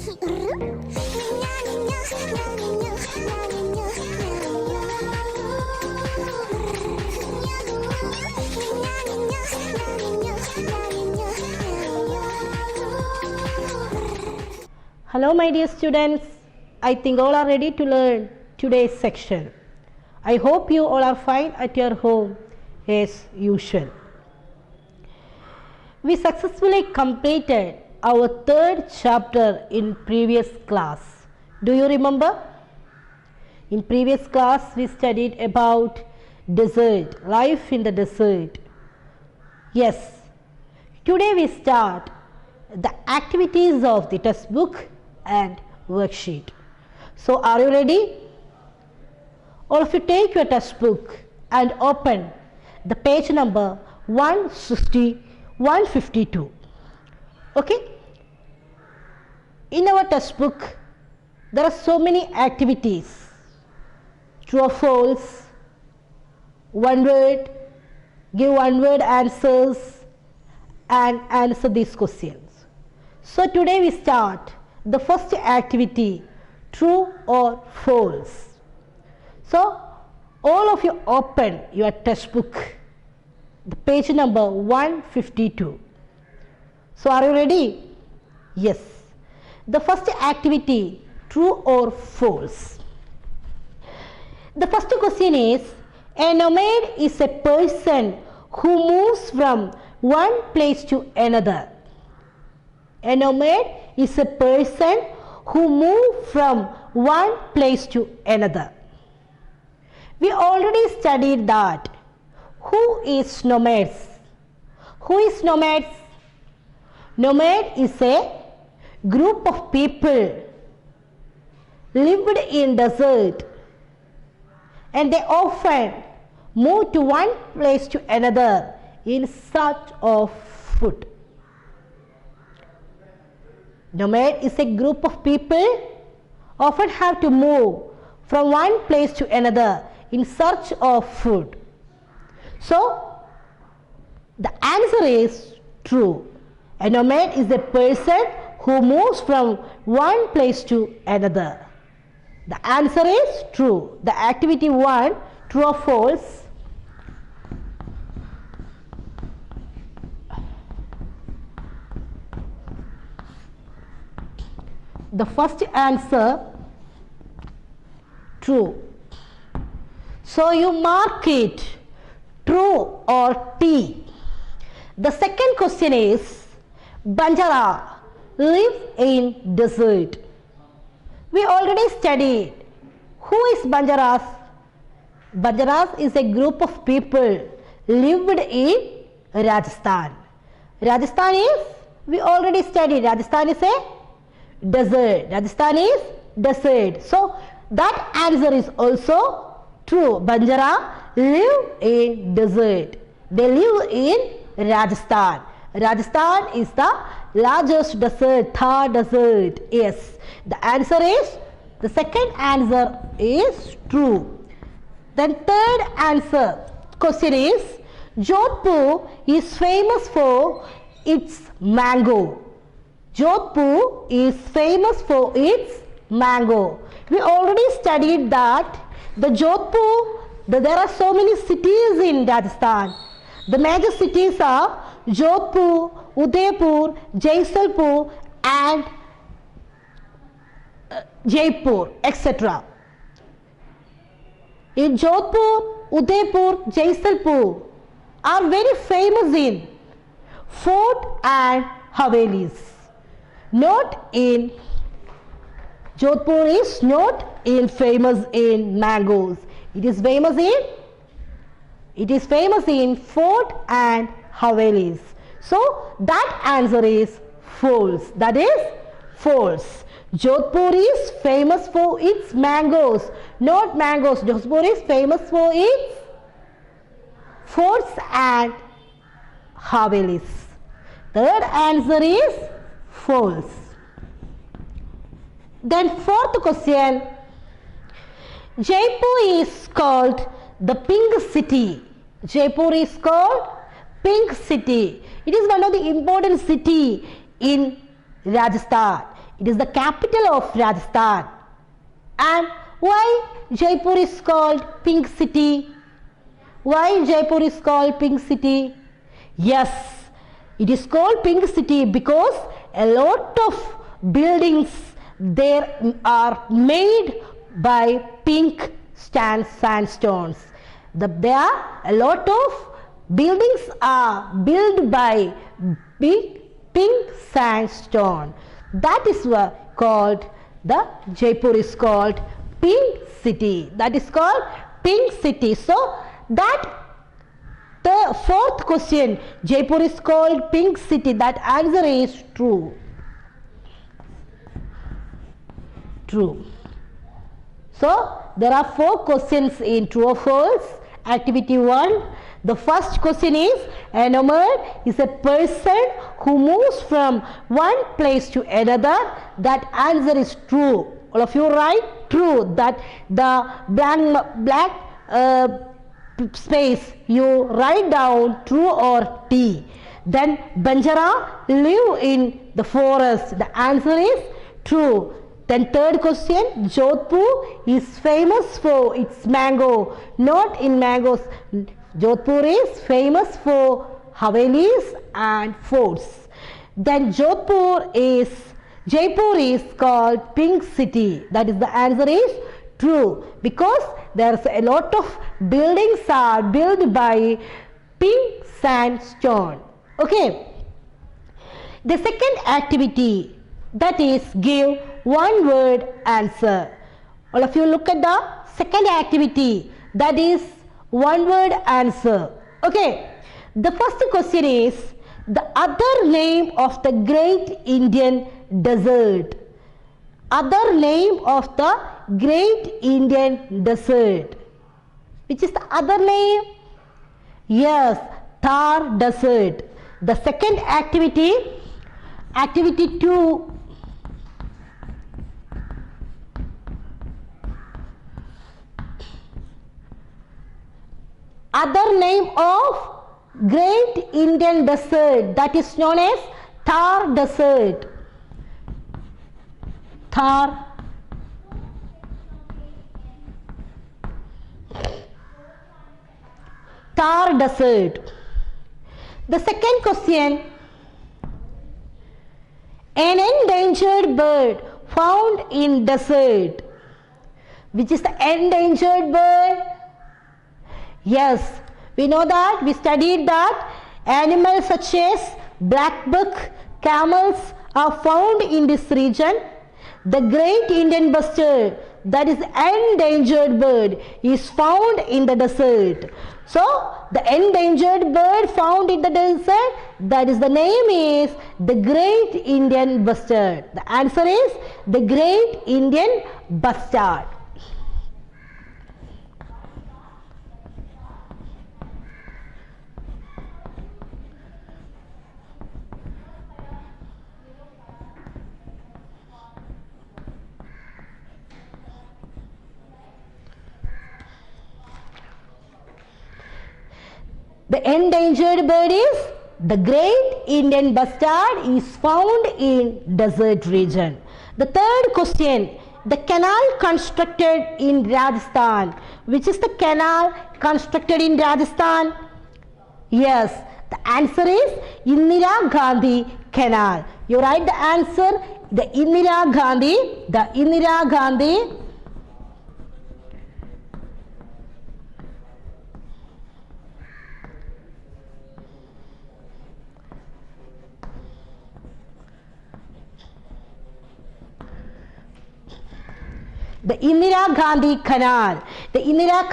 Hello my dear students, I think all are ready to learn today's section. I hope you all are fine at your home as usual. We successfully completed our third chapter in previous class. Do you remember? In previous class we studied about desert, life in the desert. Yes, today we start the activities of the textbook and worksheet. So are you ready? All of you take your textbook and open the page number 152. Okay? In our textbook there are so many activities. True or false, one word, give one word answers and answer these questions. So today we start the first activity, true or false. So all of you open your textbook, the page number 152. So are you ready? Yes. The first activity, true or false. The first question is, a nomad is a person who moves from one place to another. A nomad is a person who moves from one place to another. We already studied that. Who is nomads? Who is nomads? Nomad is a group of people lived in desert and they often move to one place to another in search of food. Nomad is a group of people often have to move from one place to another in search of food. So the answer is true. A nomad is a person who moves from one place to another. The answer is true. The activity 1, true or false. The first answer, true. So you mark it true or T. The second question is, Banjara live in desert. We already studied. Who is Banjaras? Banjaras is a group of people lived in Rajasthan. Rajasthan is, we already studied, Rajasthan is a desert. Rajasthan is desert. So that answer is also true. Banjara live in desert. They live in Rajasthan. Rajasthan is the largest desert, Thar desert. Yes, the answer is, the second answer is true. Then third answer question is, Jodhpur is famous for its mango. Jodhpur is famous for its mango. We already studied that the Jodhpur, there are so many cities in Rajasthan. The major cities are Jodhpur, Udaipur, Jaisalpur and Jaipur, etc. In Jodhpur, Udaipur, Jaisalpur are very famous in fort and havelis. Not in Jodhpur is not in famous in mangoes. It is famous in fort and havelis. So that answer is false. That is false. Jodhpur is famous for its mangoes, not mangoes. Jodhpur is famous for its forts and havelis. Third answer is false. Then fourth question, Jaipur is called the Pink City. Jaipur is called Pink City. It is one of the important city in Rajasthan. It is the capital of Rajasthan. And why Jaipur is called Pink City? Why Jaipur is called Pink City? Yes, it is called Pink City because a lot of buildings there are made by pink sandstones. There are a lot of buildings are built by pink sandstone. That is what called the Jaipur is called Pink City. That is called Pink City. So that the fourth question, Jaipur is called Pink City, that answer is true. True. So there are 4 questions in true or false. Activity 1. The first question is, a nomad is a person who moves from one place to another. That answer is true. All of you write true, that the black space you write down true or T. Then Banjara live in the forest. The answer is true. Then third question, Jodhpur is famous for its mango. Not in mangoes. Jodhpur is famous for Havelis and forts. Then Jaipur is called Pink City. That is the answer is true, because there is a lot of buildings are built by pink sandstone. Okay. The second activity, that is give one word answer. All of you look at the second activity, that is one word answer. Okay. The first question is the other name of the great Indian desert. Other name of the great Indian desert. Which is the other name? Yes, Thar Desert. The second activity, activity 2. Other name of great Indian desert, that is known as Thar Desert. Thar Desert. The second question, an endangered bird found in desert. Which is the endangered bird? Yes, we know that, we studied that animals such as blackbuck, camels are found in this region. The great Indian bustard, that is endangered bird, is found in the desert. So the endangered bird found in the desert, that is the name is the great Indian bustard. The answer is the great Indian bustard. The endangered bird is the great Indian bustard, is found in desert region. The third question, the canal constructed in Rajasthan. Which is the canal constructed in Rajasthan? Yes, the answer is Indira Gandhi Canal. You write the answer, the Indira Gandhi The Indira Gandhi Canal. The Indira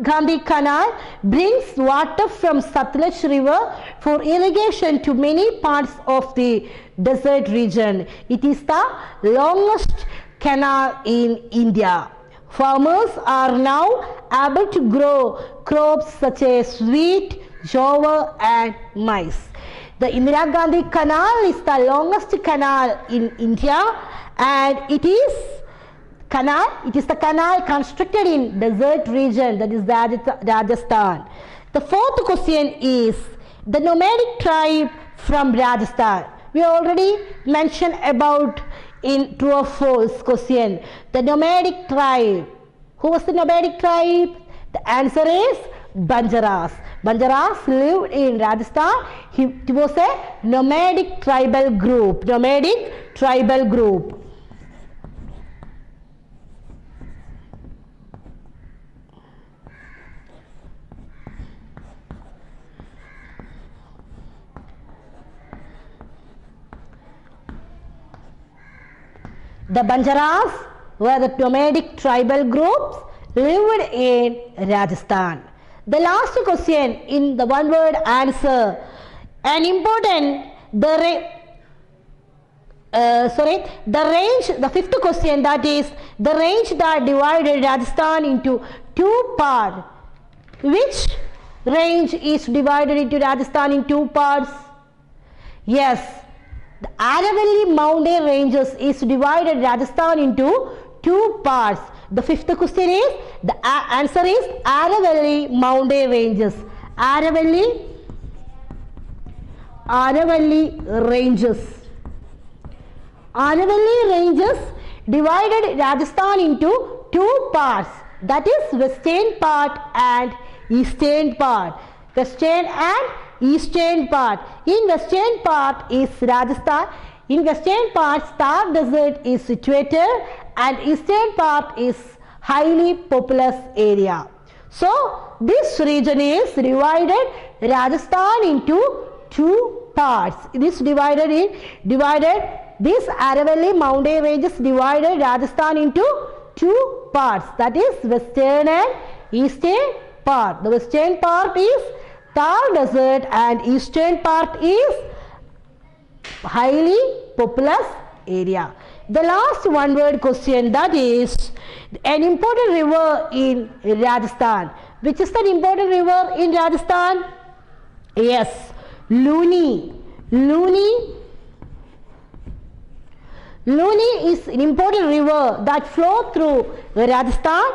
Gandhi Canal brings water from Satluj River for irrigation to many parts of the desert region. It is the longest canal in India. Farmers are now able to grow crops such as wheat, jowar and maize. The Indira Gandhi Canal is the longest canal in India, and it is the canal constructed in desert region, that is Rajasthan. The fourth question is the nomadic tribe from Rajasthan. We already mentioned about in true or false question. The nomadic tribe. Who was the nomadic tribe? The answer is Banjaras. Banjaras lived in Rajasthan. It was a nomadic tribal group. Nomadic tribal group. The Banjaras were the nomadic tribal groups lived in Rajasthan. The last question in the one word answer. An important, the range, the fifth question, that is the range that divided Rajasthan into two parts. Which range is divided into Rajasthan in two parts? Yes, the Aravalli mountain ranges is divided Rajasthan into two parts. The fifth question is, the answer is Aravalli mountain ranges. Aravalli ranges. Aravalli ranges divided Rajasthan into two parts. That is western part and eastern part. Western and eastern part. In western part is Rajasthan. In western part, Thar Desert is situated, and eastern part is highly populous area. So this region is divided Rajasthan into two parts. This Aravalli mountain ranges divided Rajasthan into two parts. That is western and eastern part. The western part is Thar Desert and eastern part is highly populous area. The last one word question, that is an important river in Rajasthan. Which is the important river in Rajasthan? Yes, Luni. Luni is an important river that flows through Rajasthan,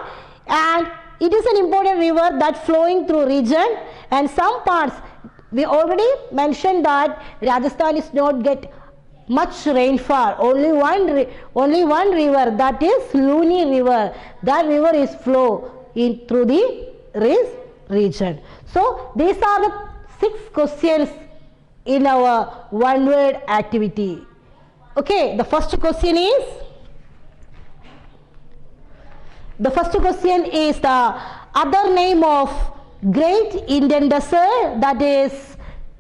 and it is an important river that flowing through region, and some parts we already mentioned that Rajasthan is not get much rainfall. Only one river, that is Luni river. That river is flow in through the region. So these are the 6 questions in our one word activity. Okay, the first question is the other name of Great Indian Desert, that is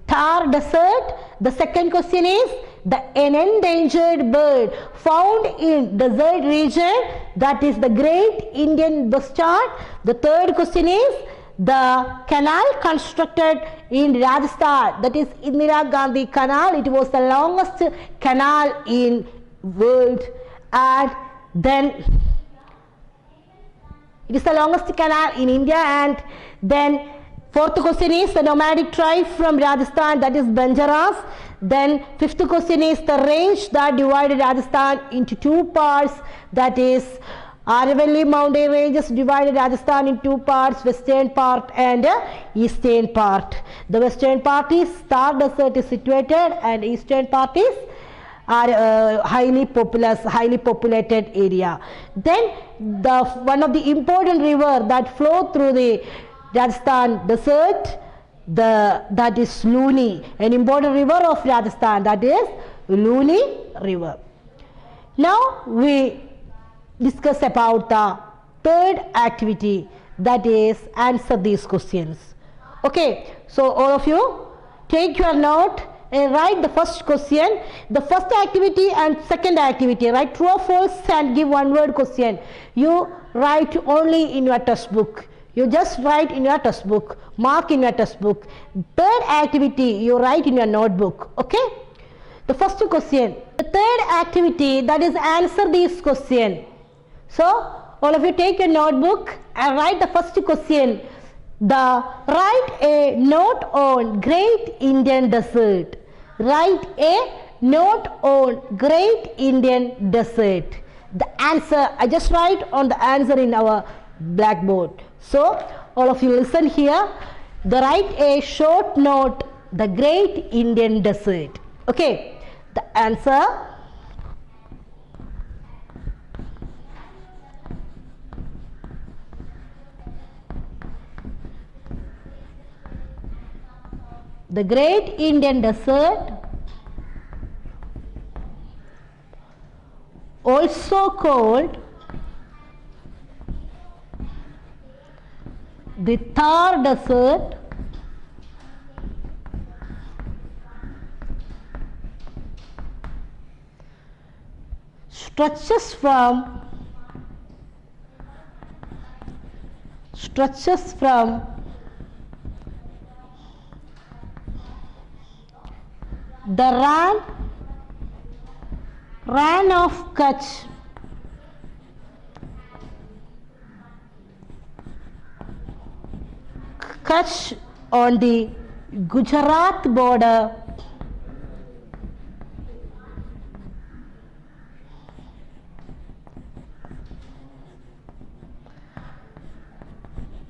Thar Desert. The second question is an endangered bird found in desert region, that is the Great Indian Bustard. The third question is the canal constructed in Rajasthan, that is Indira Gandhi Canal. It was the longest canal in world, and then it is the longest canal in India. And then fourth question is the nomadic tribe from Rajasthan, that is Banjaras. Then fifth question is the range that divided Rajasthan into two parts, that is Aravalli mountain ranges divided Rajasthan in two parts, western part and eastern part. The western part is Thar Desert is situated, and eastern part is highly populated area. Then one of the important river that flow through the Rajasthan desert, that is Luni, an important river of Rajasthan, that is Luni river. Now we discuss about the third activity, that is answer these questions. Okay, so all of you take your note and write the first question, the first activity and second activity. Write true or false and give one word question. You write only in your textbook. You just write in your textbook, mark in your textbook. Third activity you write in your notebook. Okay? The first question. The third activity, that is answer this question. So all of you take a notebook and write the first question. Write a note on Great Indian Desert. Write a note on Great Indian Desert. The answer, I just write on the answer in our blackboard. So all of you listen here. Write a short note, the Great Indian Desert. Okay, the answer The Great Indian Desert, also called the Thar Desert, stretches from the Rann of Kutch on the Gujarat border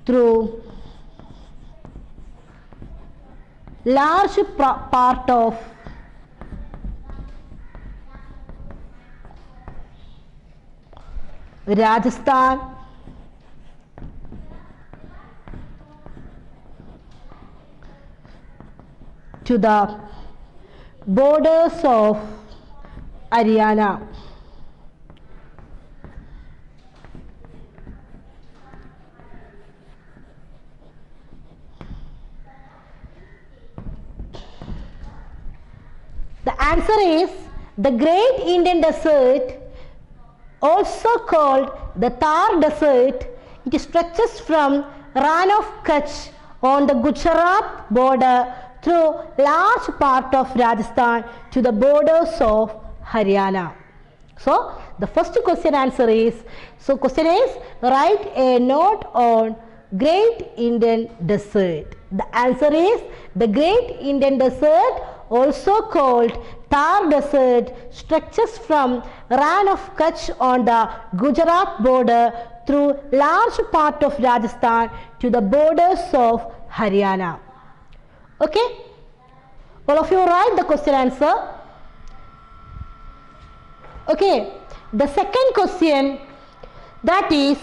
through large part of Rajasthan, to the borders of Haryana. The answer is the Great Indian Desert, also called the Thar Desert. It stretches from Rann of Kutch on the Gujarat border through large part of Rajasthan to the borders of Haryana. So the first question answer is, so question is, write a note on Great Indian Desert. The answer is the Great Indian Desert, also called Thar Desert, stretches from Rann of Kutch on the Gujarat border through large part of Rajasthan to the borders of Haryana. Okay? All of you write the question answer. Okay. The second question, that is,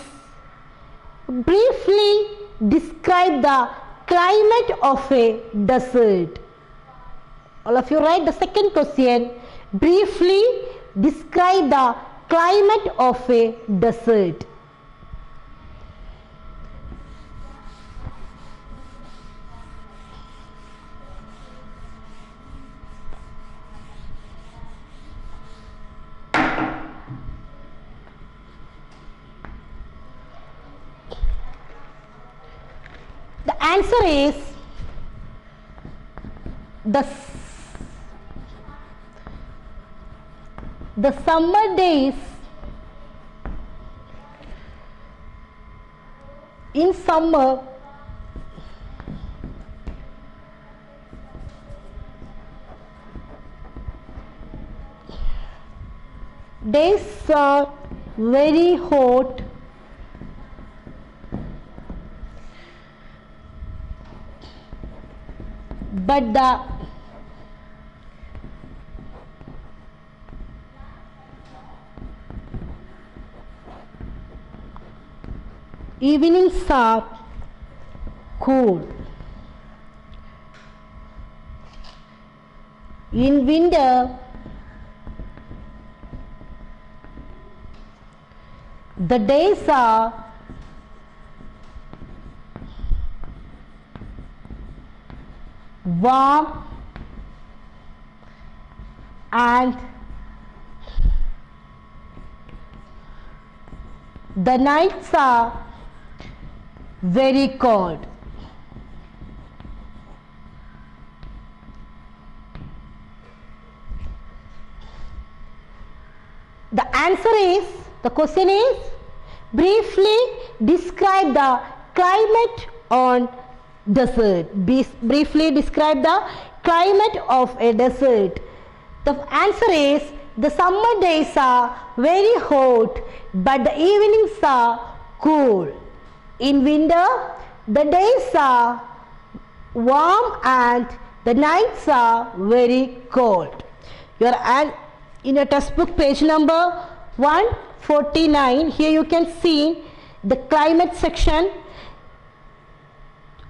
briefly describe the climate of a desert. All of you write the second question. Briefly describe the climate of a desert. The answer is the summer days in summer days are very hot but the evenings are cool. In winter, the days are warm and the nights are very cold. The answer is, the question is, briefly describe the climate on desert. Briefly describe the climate of a desert. The answer is, the summer days are very hot but the evenings are cool. In winter, the days are warm and the nights are very cold. In your textbook, page number 149, here you can see the climate section.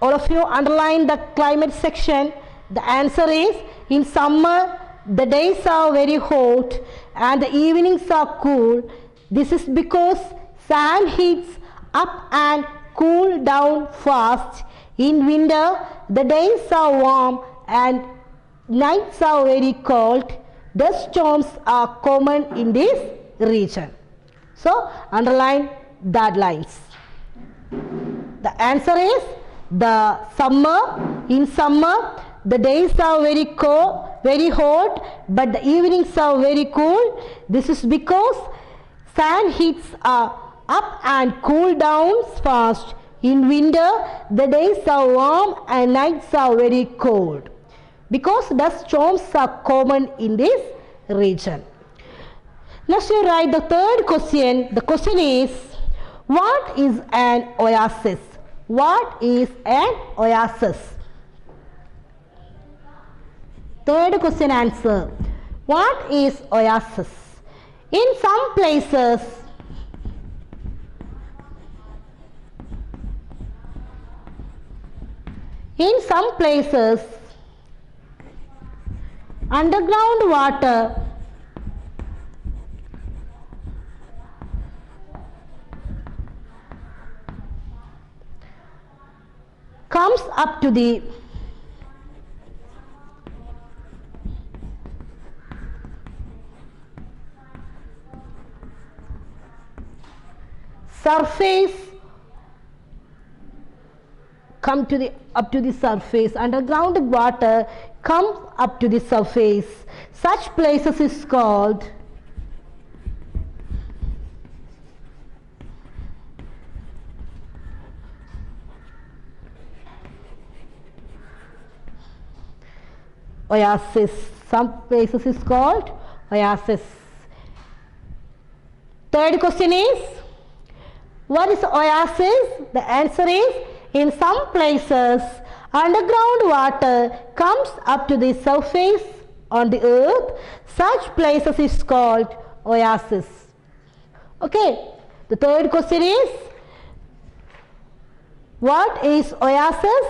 All of you underline the climate section. The answer is in summer the days are very hot and the evenings are cool. This is because sun heats up and cool down fast. In winter the days are warm and nights are very cold. Dust storms are common in this region. So underline that lines. The answer is the summer. In summer the days are very cold, very hot, but the evenings are very cool. This is because sun heats are up and cool down fast. In winter the days are warm and nights are very cold because dust storms are common in this region. Next you write the third question. The question is, what is an oasis? What is an oasis? Third question answer. What is oasis? In some places, underground water comes up to the surface, up to the surface. Underground water comes up to the surface. Such places is called oasis. Some places is called oasis. Third question is, what is oasis? The answer is, in some places underground water comes up to the surface on the earth. Such places is called oasis. Okay, the third question is, what is oasis?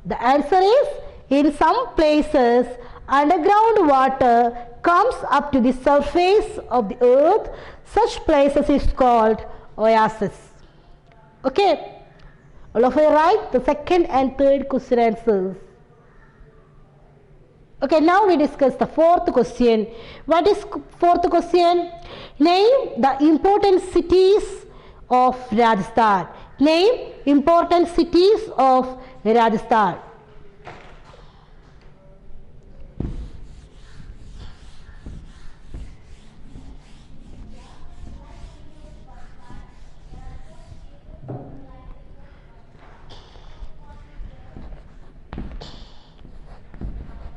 The answer is, in some places underground water comes up to the surface of the earth. Such places is called oasis. Okay, all of you write the second and third question answers. Okay, now we discuss the fourth question. What is fourth question? Name the important cities of Rajasthan. Name important cities of Rajasthan.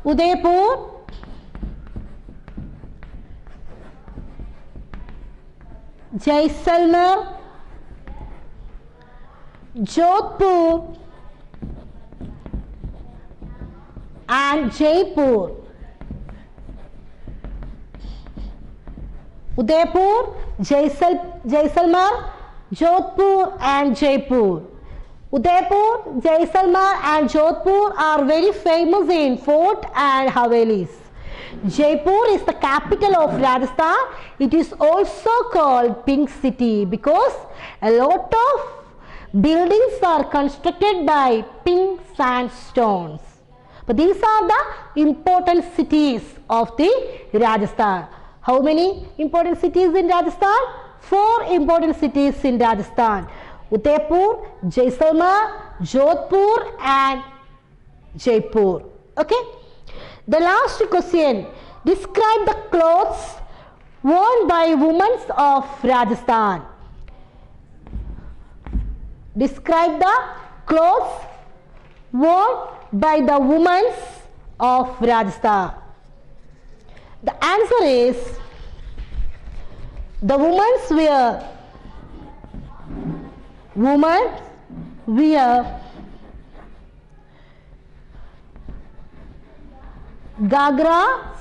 Udaipur, Jaisalmer, Jodhpur and Jaipur. Udaipur, Jaisalmer, Jodhpur and Jaipur. Udaipur, Jaisalmer and Jodhpur are very famous in fort and havelis. Jaipur is the capital of Rajasthan. It is also called Pink City because a lot of buildings are constructed by pink sandstones. But these are the important cities of the Rajasthan. How many important cities in Rajasthan? 4 important cities in Rajasthan. Udaipur, Jaisalmer, Jodhpur and Jaipur. Okay. The last question. Describe the clothes worn by women of Rajasthan. Describe the clothes worn by the women of Rajasthan. The answer is, the women wear gagras,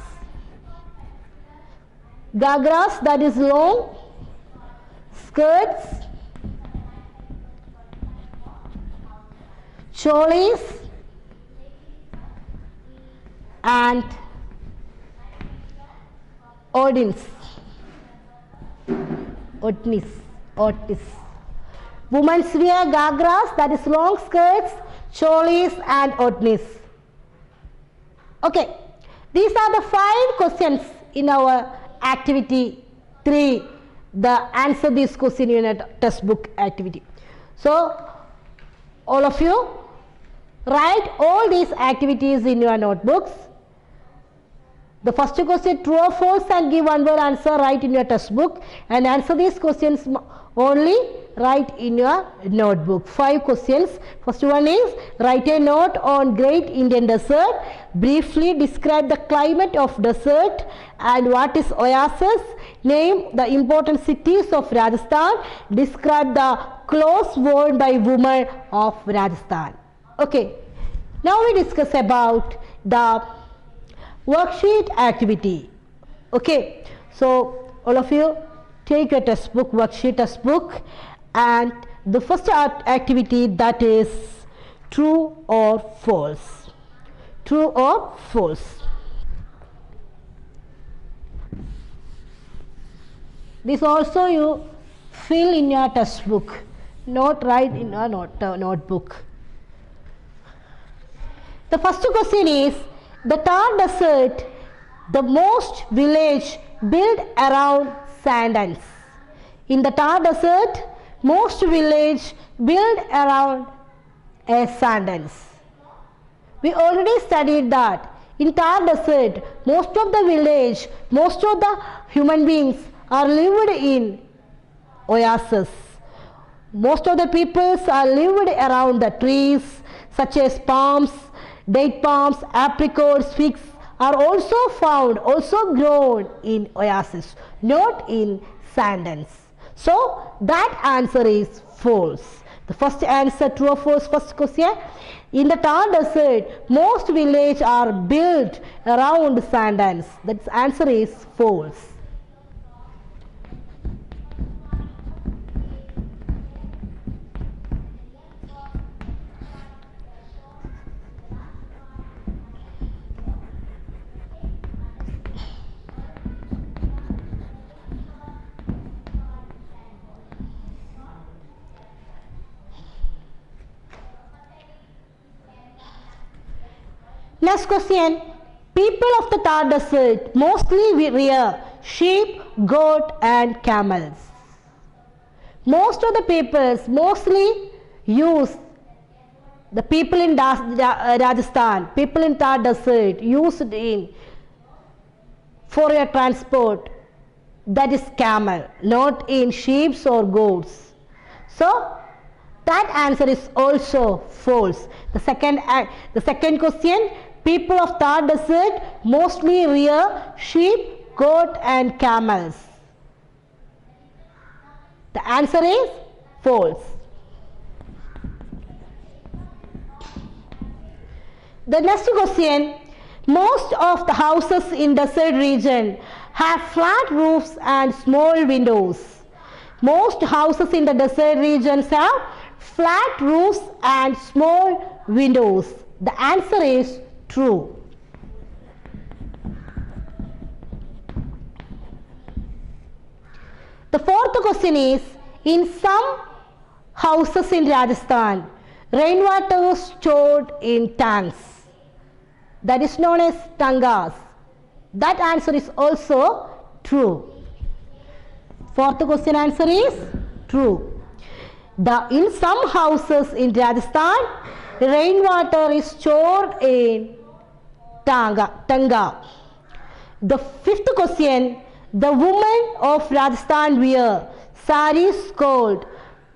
that is long skirts, cholis, and Odins. Otis. Women's wear gagras, that is long skirts, cholis and odnis. Okay, these are the 5 questions in our activity 3, the answer this question in a textbook activity. So, all of you write all these activities in your notebooks. The first question, true or false, and give one word answer, write in your textbook, and answer these questions only write in your notebook. 5 questions. First one is, write a note on Great Indian Desert. Briefly describe the climate of desert and what is oasis. Name the important cities of Rajasthan. Describe the clothes worn by women of Rajasthan. Okay. Now we discuss about the worksheet activity. Okay, so all of you take your textbook, worksheet textbook, and the first activity, that is true or false. True or false. This also you fill in your textbook, not write in your notebook. The first question is, the Thar Desert, the most village built around sand dunes. In the Thar Desert, most village built around a sand dunes. We already studied that in Thar Desert, most of the village, most of the human beings are lived in oases. Most of the peoples are lived around the trees such as palms, date palms, apricots, figs are also found, also grown in oases, not in sand dunes. So that answer is false. The first answer, true or false, first question. In the Thar Desert, most villages are built around sand dunes. That answer is false. Next question. People of the Thar Desert mostly rear sheep, goat and camels. Most of the peoples mostly use, the people in Rajasthan, people in Thar Desert used in for your transport, that is camel, not in sheep or goats. So that answer is also false. The second question, people of Thar Desert mostly rear sheep, goat and camels. The answer is false. The next question, most of the houses in desert region have flat roofs and small windows. Most houses in the desert regions have flat roofs and small windows. The answer is true. The fourth question is, in some houses in Rajasthan, rainwater is stored in tanks. That is known as tangas. That answer is also true. Fourth question answer is true. In some houses in Rajasthan, rainwater is stored in tanga. The fifth question, the women of Rajasthan wear saris called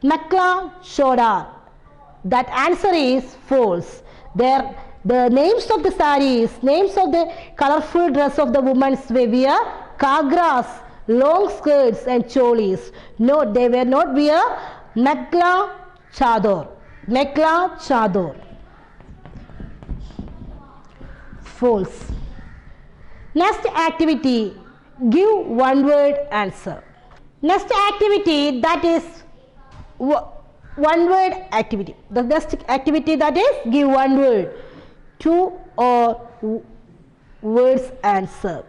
Mekhla Chodar. That answer is false. The names of the saris, names of the colorful dress of the women wear kagras, long skirts and cholis. No, they were not wear Mekhla Chador. Mekhla Chador. False. Next activity, give one word answer. Next activity, that is one word activity. The next activity, that is give one word. True or words answer.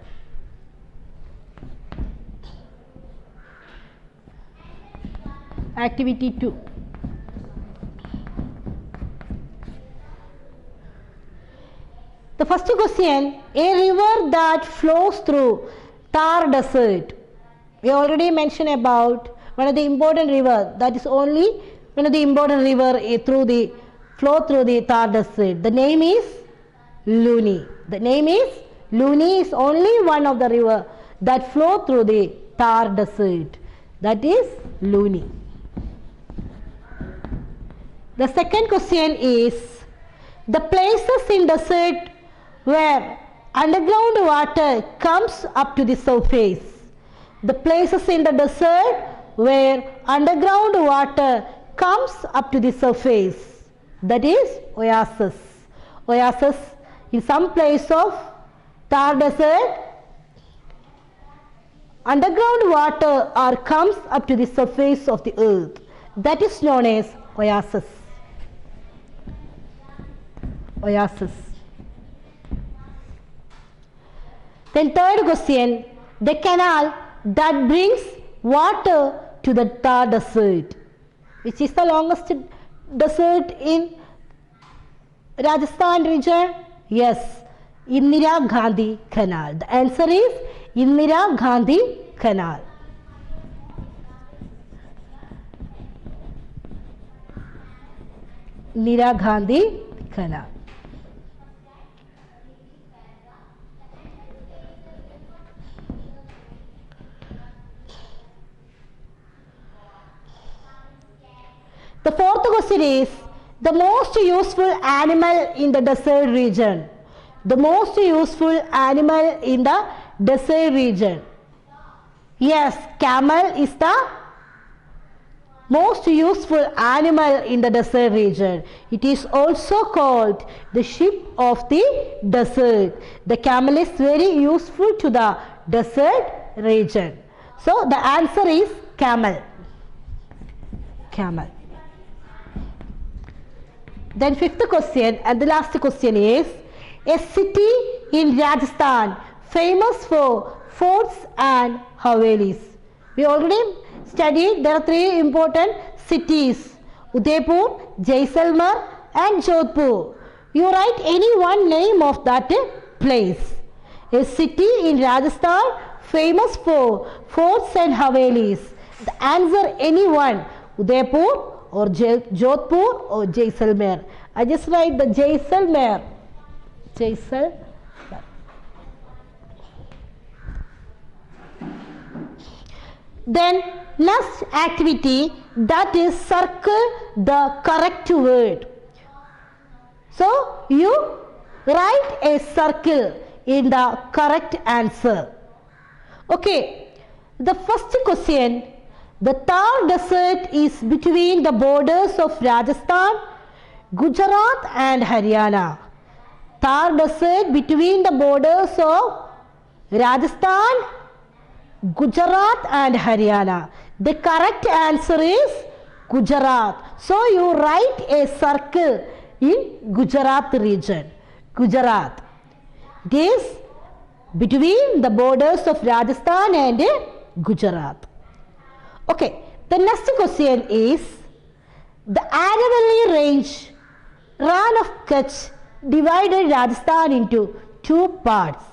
Activity 2. The first question, a river that flows through Thar Desert. We already mentioned about one of the important river, that is only one of the important river flow through the Thar Desert. The name is Luni. The name is Luni is only one of the river that flow through the Thar Desert. That is Luni. The second question is, the places in desert where underground water comes up to the surface. The places in the desert where underground water comes up to the surface. That is oasis. Oasis in some place of Thar Desert, underground water comes up to the surface of the earth. That is known as oasis. Oasis. Then third question, the canal that brings water to the Thar Desert. Which is the longest desert in Rajasthan region? Yes, Indira Gandhi Canal. The answer is Indira Gandhi Canal. Indira Gandhi Canal. The fourth question is, the most useful animal in the desert region. The most useful animal in the desert region. Yes, camel is the most useful animal in the desert region. It is also called the sheep of the desert. The camel is very useful to the desert region. So the answer is camel. Camel. Then fifth question and the last question is, a city in Rajasthan famous for forts and havelis. We already studied there are three important cities, Udaipur, Jaisalmer and Jodhpur. You write any one name of that place. A city in Rajasthan famous for forts and havelis. The answer any one, Udaipur or Jodhpur or Jaisalmer. I just write the Jaisalmer. Jaisalmer. Then next activity, that is circle the correct word. So you write a circle in the correct answer. Okay, the first question, the Thar Desert is between the borders of Rajasthan, Gujarat and Haryana. Thar Desert between the borders of Rajasthan, Gujarat and Haryana. The correct answer is Gujarat. So you write a circle in Gujarat region. Gujarat. It is between the borders of Rajasthan and Gujarat. Okay, the next question is, the Aravalli range, Ran of Kutch, divided Rajasthan into two parts.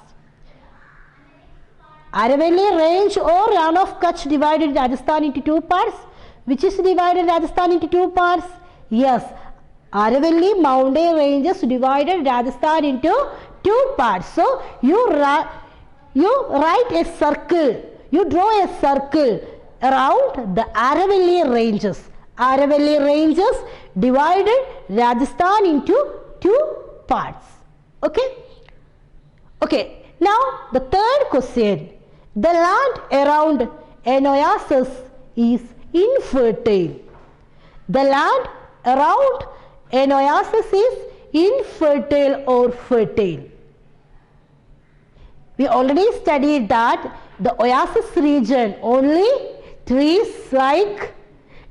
Aravalli range or Ran of Kutch divided Rajasthan into two parts. Which is divided Rajasthan into two parts? Yes, Aravalli mountain ranges divided Rajasthan into two parts. So you write a circle, you draw a circle around the Aravalli ranges. Aravalli ranges divided Rajasthan into two parts. Okay? Okay, now the third question. The land around an oasis is infertile. The land around an oasis is infertile or fertile. We already studied that the oasis region only trees like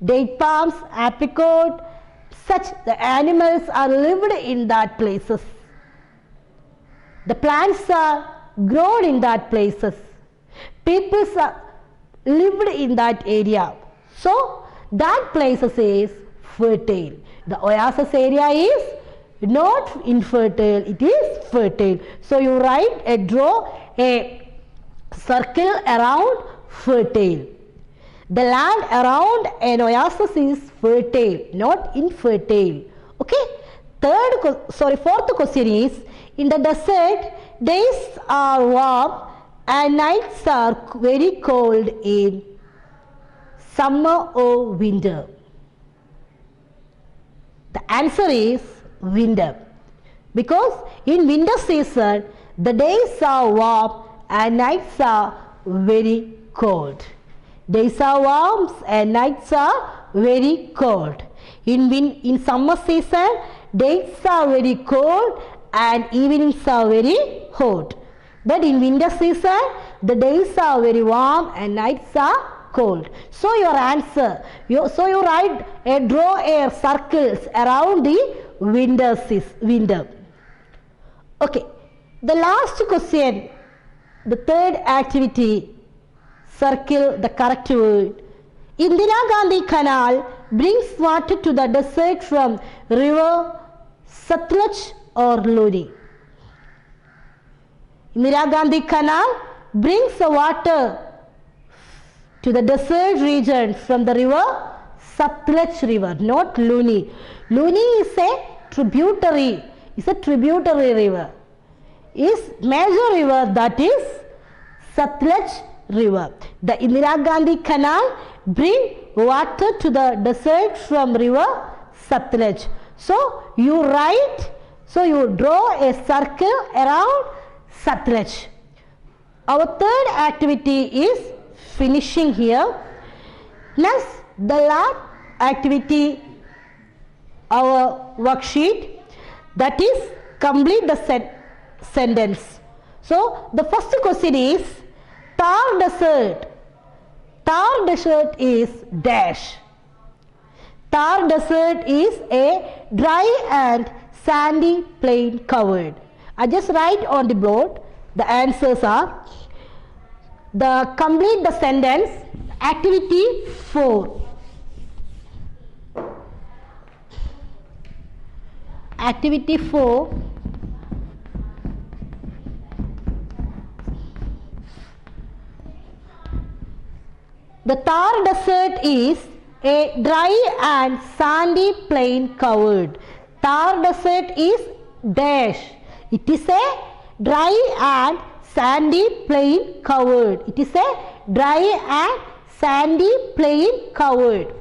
date palms, apricot, such the animals are lived in that places. The plants are grown in that places. People are lived in that area. So that places is fertile. The oasis area is not infertile, it is fertile. So you draw a circle around fertile. The land around an oasis is fertile, not infertile. Okay. Fourth question is, in the desert, days are warm and nights are very cold in summer or winter. The answer is winter, because in winter season the days are warm and nights are very cold. Days are warm and nights are very cold. In summer season, days are very cold and evenings are very hot. But in winter season, the days are very warm and nights are cold. So your answer, you draw a circles around the winter. Okay, the last question, the third activity, circle the correct word. Indira Gandhi Canal brings water to the desert from river Satluj or Luni. Indira Gandhi Canal brings the water to the desert region from the river Satluj river, not Luni. Luni is a tributary. It's a tributary river. Is major river, that is Satluj river. The Indira Gandhi Canal bring water to the desert from river Satluj. So you draw a circle around Satluj. Our third activity is finishing here. Next, the last activity, our worksheet, that is complete the sentence. So the first question is, Thar Desert. Thar Desert is dash. Thar Desert is a dry and sandy plain covered. I just write on the board. The answers are, the complete the sentence, activity 4. Activity 4. The Thar Desert is a dry and sandy plain covered. Thar Desert is dash. It is a dry and sandy plain covered. It is a dry and sandy plain covered.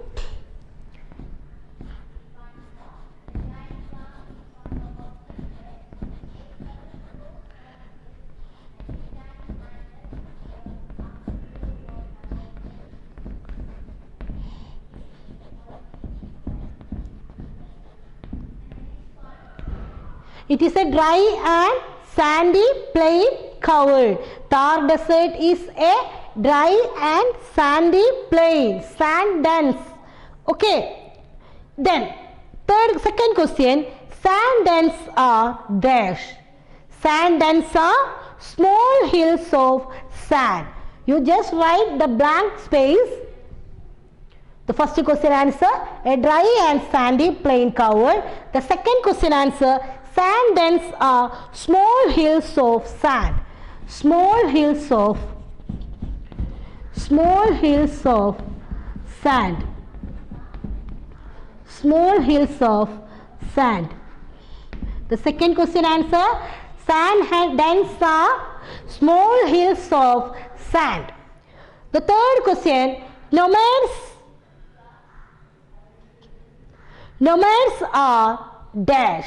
It is a dry and sandy plain covered. Thar Desert is a dry and sandy plain, sand dense. Okay. Then second question, sand dense are dash. Sand dense are small hills of sand. You just write the blank space. The first question answer, a dry and sandy plain covered. The second question answer, sand dense are small hills of sand. Small hills of sand. Small hills of sand. The second question answer, sand dense are small hills of sand. The third question, nomads are dash.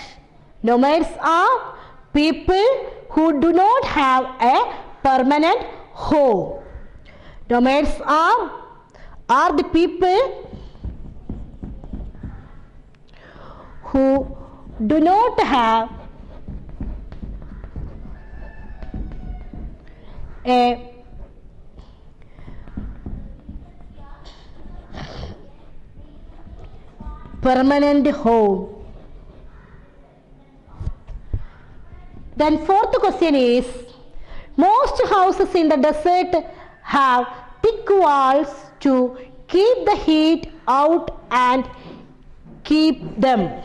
Nomads are people who do not have a permanent home. Nomads are the people who do not have a permanent home. Then fourth question is, most houses in the desert have thick walls to keep the heat out and keep them.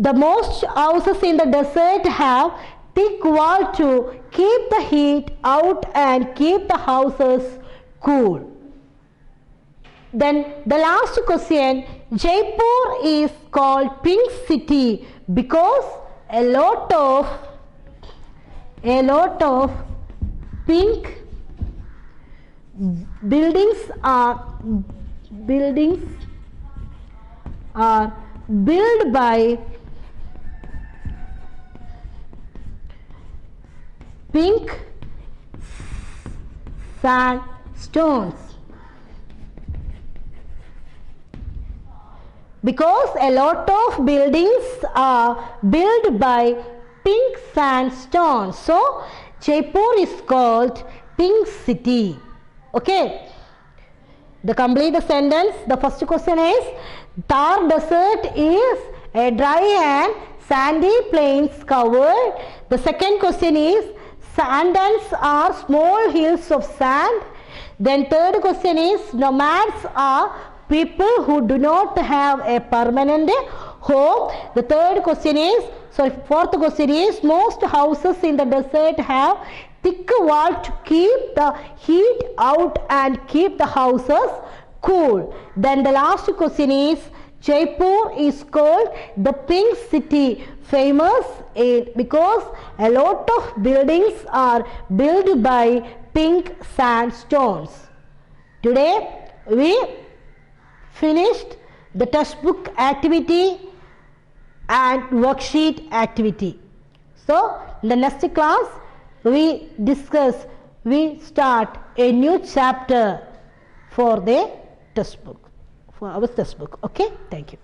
The most houses in the desert have thick wall to keep the heat out and keep the houses cool. Then the last question, Jaipur is called Pink City because a lot of pink buildings are built by pink sandstones. Because a lot of buildings are built by pink sandstone, so Jaipur is called Pink City. Okay, to complete the sentence, the first question is, Thar desert is a dry and sandy plains covered. The second question is, sand dunes are small hills of sand. Then third question is, nomads are people who do not have a permanent home. The fourth question is, most houses in the desert have thick wall to keep the heat out and keep the houses cool. Then the last question is, Jaipur is called the Pink City, famous because a lot of buildings are built by pink sandstones. Today we finished the textbook activity and worksheet activity. So in the next class we start a new chapter for the textbook, for our textbook. Okay, thank you.